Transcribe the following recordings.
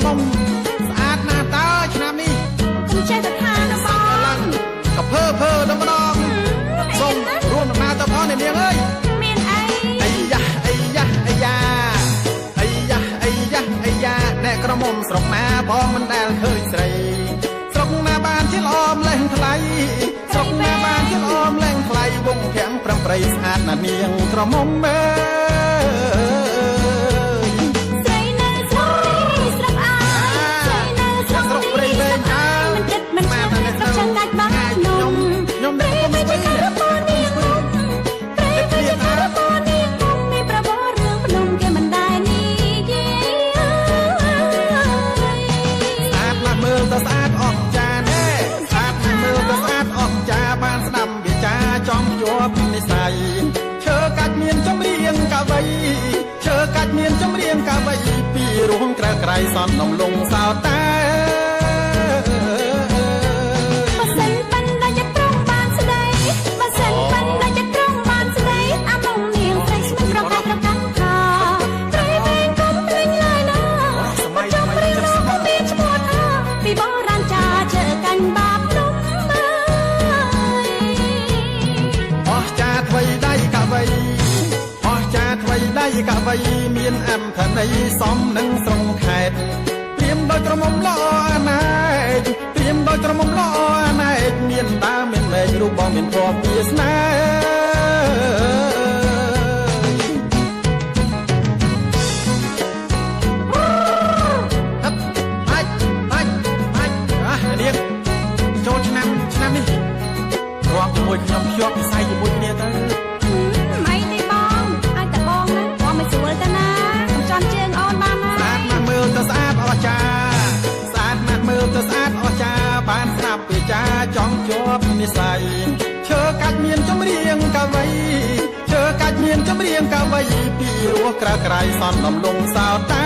មុំស្អាតណាស់តើឆ្នាំនេះកុំចេះតែថាណាបងកភើតែម្ដងសូមរួមដំណើរទៅផងអ្នកនាងអើយមានអីអាយ៉ាអ្នកក្រមុំស្រុកណាបងមិនដែលឃើញស្រីស្រុកណាបានជាល្អមលែងថ្លៃស្រុកណាបានជាល្អមលែងថ្លៃវងភាំងប្រំប្រៃស្អាតណាស់នាងក្រមុំអើយស្រីនៅស្រុកស្រុកអើយស្រីនៅស្រុកព្រៃវែងអើយមិនគិតមិនឆ្ងាយស្រុកចាស់ដាច់បាក់ខ្ញុំព្រៃមិនជាការរបបនាងមុំព្រៃមិនជាការរបបនាងមុំមានប្រវត្តិរឿងភ្នំគេមិនដែរនេះមើលទៅស្អាតអស្ចារ្យណែស្អាតមើលទៅស្អាតអស្ចារ្យបានស្ដាប់វាចាចំជាប់និស័យឈើកាច់មានចម្រៀងកវីឈើកាច់មានចម្រៀងកវីពីរោងក្រៅក្រៃសនដំឡុងសោតែបើសិនប៉ិនដល់ចិត្តត្រង់បានស្ដីបើសិនប៉ិនដល់ចិត្តត្រង់បានស្ដីអាមុំនាងស្រីស្មិនប្រកាសប្រកាន់ថាព្រៃវែងកុំភ្លេចឡើយណាបើចង់ព្រៀងនោះក៏មានឈ្មោះថាពីបរាណចាជើកាន់បាបនំអស់ចាថ្វីដៃកវីអស់ចាថ្វីដៃកវីមានអត្ថន័យសមនឹងស្រងខេតព្រាមដោយក្រមុំល្អអណែកព្រាមដោយក្រមុំល្អអណែកមានដើមមានមែករូបបងមានធម៌វាសនាចូលឆ្នាំនេះរាប់ជាមួយខ្ញុំភ្ជាប់ពិស័យជាមួយគ្នាទៅមិនទេបងឲ្យតែបងណាបងមិនស្រួលទៅណាកុំចំជើងអូនបានណាស្អាតណាស់មើលទៅស្អាតអស្ចារ្យស្អាតណាស់មើលទៅស្អាតអស្ចារ្យបានស្ដាប់ពីចាចង់ជាប់និស័យឈើកាច់មានចម្រៀងកវីឈើកាច់មានចម្រៀងកវីពីរោះក្រៅក្រៃសនដំឡុងសោតែ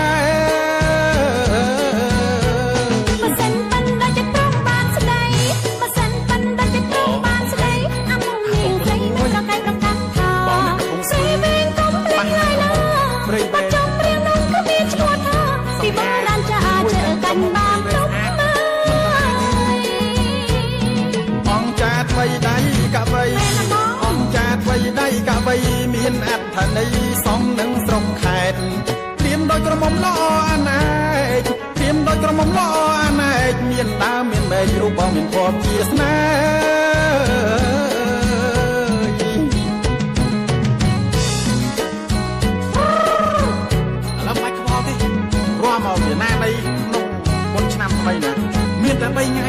ថ្វីដៃកវីអង្គចាថ្វីដៃកវីមានអត្ថន័យសមនឹងស្រុកខេត្តព្រាមដោយក្រមុំល្អអណែកព្រាមដោយក្រមុំល្អអណែកមានដើមមានមែករូបបងមានធម៌ជាស្នេហ៍ឥឡូវមិនខ្វល់ទេរួមមកវាណានៃក្នុងមុនឆ្នាំថ្មីណាមានតែ3ថ្ងៃ